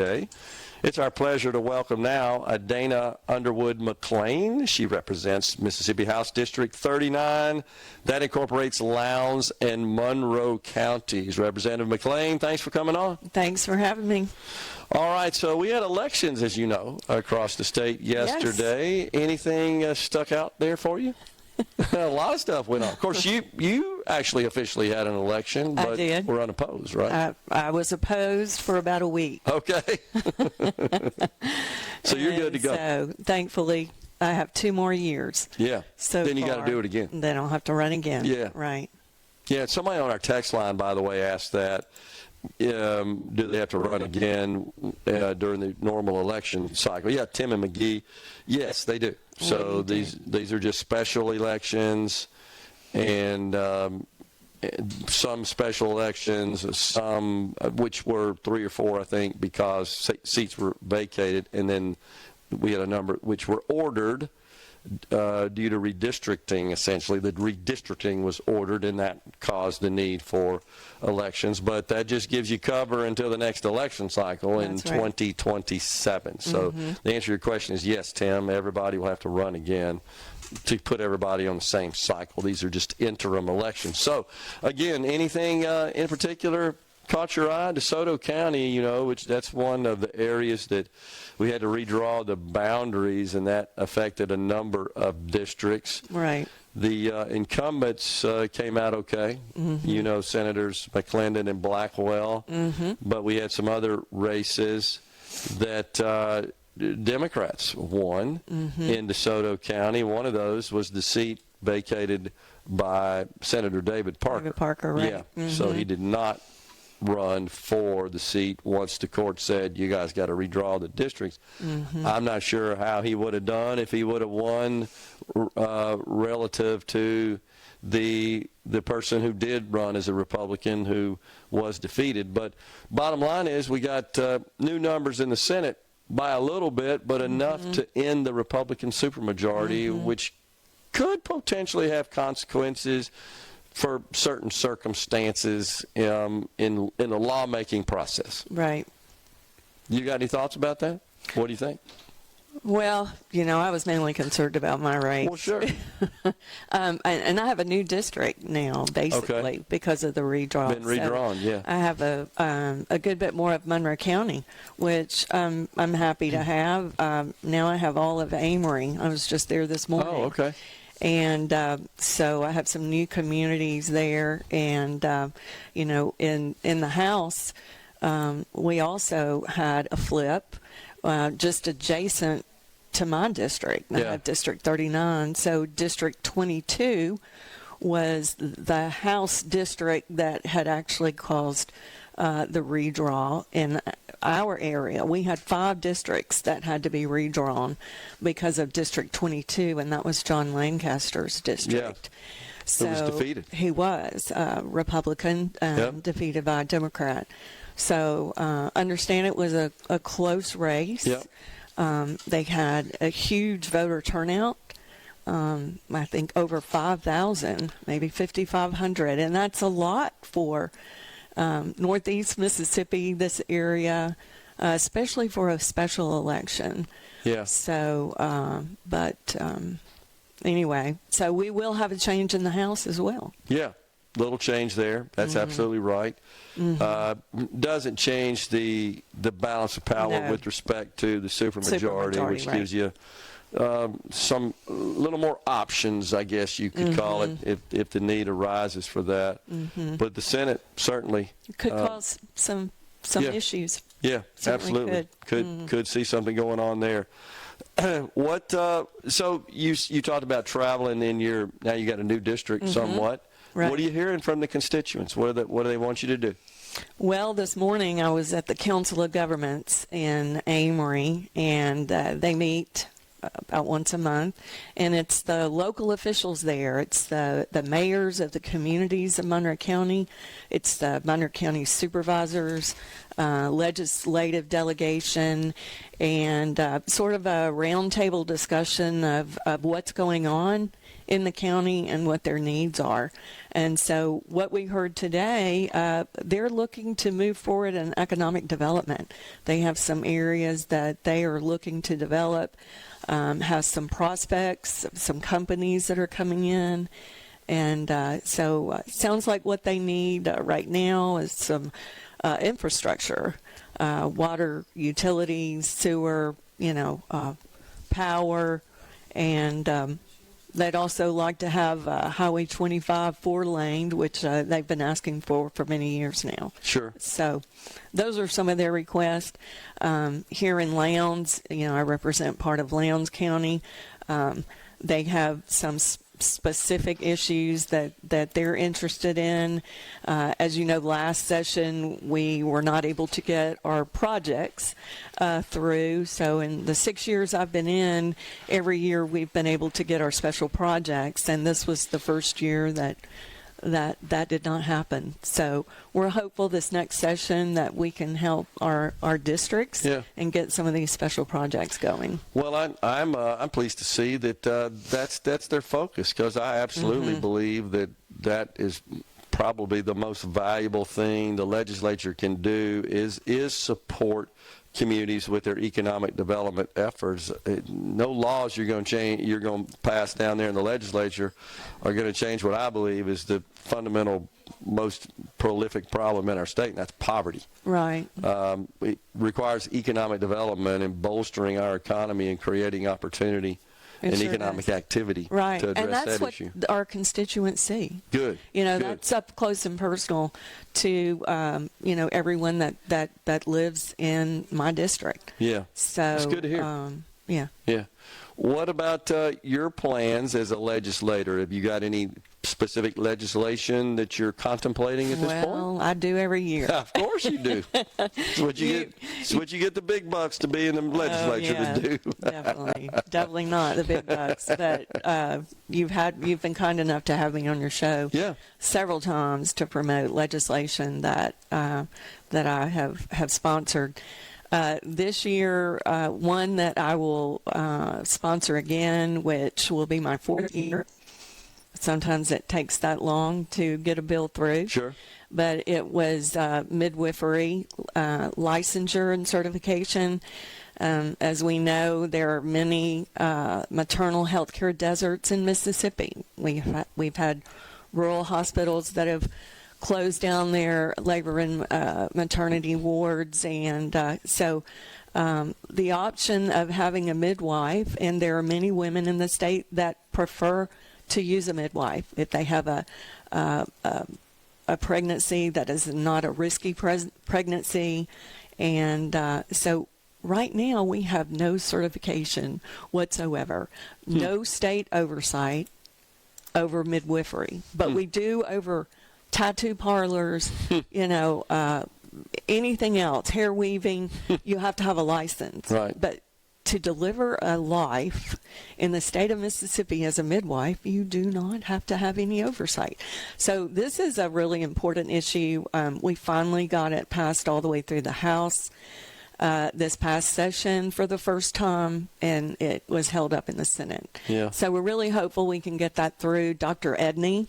today. It's our pleasure to welcome now Dana Underwood McLean. She represents Mississippi House District 39. That incorporates Lowndes and Monroe counties. Representative McLean, thanks for coming on. Thanks for having me. All right, so we had elections, as you know, across the state yesterday. Yes. Anything stuck out there for you? A lot of stuff went on. Of course, you actually officially had an election, but were unopposed, right? I was opposed for about a week. Okay. So you're good to go. So thankfully, I have 2 more years. Yeah. So then you got to do it again. Then I'll have to run again. Yeah. Right. Yeah. Somebody on our text line, by the way, asked that. Do they have to run again during the normal election cycle? Yeah, Tim and McGee. Yes, they do. So these are just special elections, and some special elections, some which were 3 or 4, I think, because seats were vacated, and then we had a number which were ordered due to redistricting. Essentially, the redistricting was ordered, and that caused the need for elections. But that just gives you cover until the next election cycle in 2027. So the answer to your question is yes, Tim. Everybody will have to run again to put everybody on the same cycle. These are just interim elections. So, again, anything in particular caught your eye? DeSoto County, you know, which that's one of the areas that we had to redraw the boundaries, and that affected a number of districts. Right. The incumbents came out okay. You know, Senators McClendon and Blackwell. But we had some other races that Democrats won in DeSoto County. One of those was the seat vacated by Senator David Parker. David Parker, right. Yeah. So he did not run for the seat once the court said you guys got to redraw the districts. I'm not sure how he would have done if he would have won relative to the person who did run as a Republican who was defeated. But bottom line is we got new numbers in the Senate by a little bit, but enough to end the Republican supermajority, which could potentially have consequences for certain circumstances in the lawmaking process. Right. You got any thoughts about that? What do you think? Well, you know, I was mainly concerned about my race. Well, sure. And I have a new district now, basically, because of the redraw. Been redrawn, so yeah. I have a good bit more of Monroe County, which I'm happy to have. Now I have all of Amory. I was just there this morning. Oh, okay. And so I have some new communities there. And, you know, in the House, we also had a flip just adjacent to my district. I have District 39. So District 22 was the House district that had actually caused the redraw in our area. We had 5 districts that had to be redrawn because of District 22, and that was John Lancaster's district. Yeah. So it was defeated. He was Republican, defeated by a Democrat. So understand it was a close race. They had a huge voter turnout. I think over 5,000, maybe 5,500, and that's a lot for Northeast Mississippi, this area, especially for a special election. Yeah. So, anyway, so we will have a change in the House as well. Yeah. Little change there. That's absolutely right. Doesn't change the balance of power with respect to the supermajority, which gives you some little more options, I guess you could call it, if the need arises for that. But the Senate certainly could cause some issues. Yeah, certainly absolutely. Could see something going on there. So you talked about traveling now you got a new district somewhat. Right. What are you hearing from the constituents? What do they want you to do? Well, this morning I was at the Council of Governments in Amory, and they meet about once a month, and it's the local officials there. It's the mayors of the communities of Monroe County. It's the Monroe County supervisors, legislative delegation, and sort of a roundtable discussion of what's going on in the county and what their needs are. And so what we heard today, they're looking to move forward in economic development. They have some areas that they are looking to develop, have some prospects, some companies that are coming in. And so sounds like what they need right now is some infrastructure, water, utilities, sewer, power, and they'd also like to have Highway 25 4-laned, which they've been asking for many years now. Sure. So those are some of their requests. Here in Lowndes, I represent part of Lowndes County. They have some specific issues that they're interested in. As you know, last session we were not able to get our projects through. So in the 6 years I've been in, every year we've been able to get our special projects, and this was the first year that did not happen. So we're hopeful this next session that we can help our districts and get some of these special projects going. Well, I'm pleased to see that that's their focus, because I absolutely believe that is probably the most valuable thing the legislature can do is support communities with their economic development efforts. No laws you're going to pass down there in the legislature are going to change what I believe is the fundamental, most prolific problem in our state, and that's poverty. Right. It requires economic development and bolstering our economy and creating opportunity and economic activity to address and that's that what issue. Our constituents see. Good. That's up close and personal to everyone that lives in my district. Yeah. So that's good to hear. Yeah. What about your plans as a legislator? Have you got any specific legislation that you're contemplating at this point? Well, I do every year. Of course you do. It's what you get. It's what you get the big bucks to be in the legislature to do. Definitely not the big bucks. But you've been kind enough to have me on your show several times to promote legislation that I have sponsored. This year, one that I will sponsor again, which will be my 4th year. Sometimes it takes that long to get a bill through. Sure. But it was midwifery licensure and certification. As we know, there are many maternal health care deserts in Mississippi. We've had rural hospitals that have closed down their labor and maternity wards, and so the option of having a midwife, and there are many women in the state that prefer to use a midwife if they have a pregnancy that is not a risky pregnancy, and so right now we have no certification whatsoever, no state oversight over midwifery, but we do over tattoo parlors, anything else, hair weaving, you have to have a license. Right. But to deliver a life in the state of Mississippi as a midwife, you do not have to have any oversight. So this is a really important issue. We finally got it passed all the way through the House this past session for the first time, and it was held up in the Senate. Yeah. So we're really hopeful we can get that through. Dr. Edney,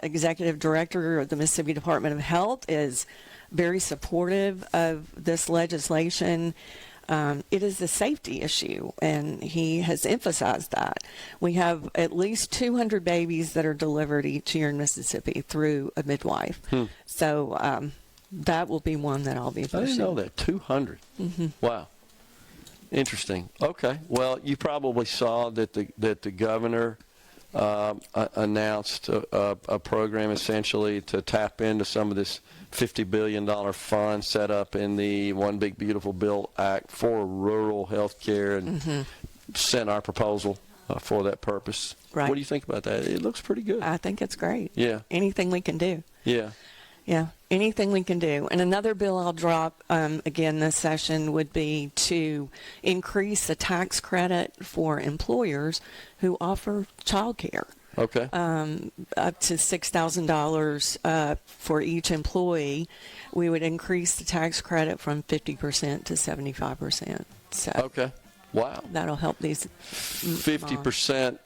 Executive Director of the Mississippi Department of Health, is very supportive of this legislation. It is a safety issue, and he has emphasized that. We have at least 200 babies that are delivered each year in Mississippi through a midwife. So that will be one that I'll be pushing. I didn't know that. 200. Wow. Interesting. Okay. Well, you probably saw that the governor announced a program essentially to tap into some of this $50 billion fund set up in the One Big Beautiful Bill Act for rural health care, and sent our proposal for that purpose. Right. What do you think about that? It looks pretty good. I think it's great. Yeah. Anything we can do. Yeah. Yeah, anything we can do. And another bill I'll drop again this session would be to increase the tax credit for employers who offer child care. Okay. Up to $6,000 for each employee. We would increase the tax credit from 50% to 75%. So okay. Wow. That'll help these 50%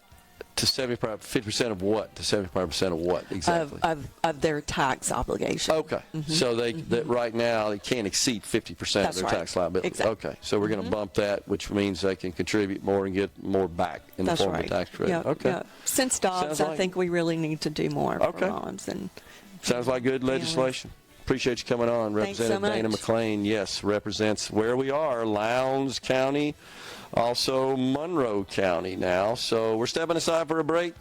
To 50% of what? To 75% of what exactly? Of their tax obligation. Okay. So that right now they can't exceed 50% of That's their right. tax liability. Exactly. Okay. So we're going to bump that, which means they can contribute more and get more back in the That's form right. of a tax credit. Yeah, Okay. yeah. Since Dobbs, Sounds I like- think we really need to do more Okay. for moms. And Sounds like good legislation. Appreciate you coming on. Thanks so Representative Dana much. McLean, yes, represents where we are, Lowndes County, also Monroe County now. So we're stepping aside for a break.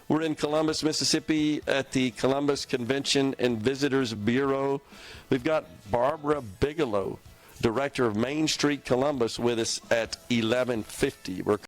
We're in Columbus, Mississippi at the Columbus Convention and Visitors Bureau. We've got Barbara Bigelow, Director of Main Street Columbus, with us at 11:50. We're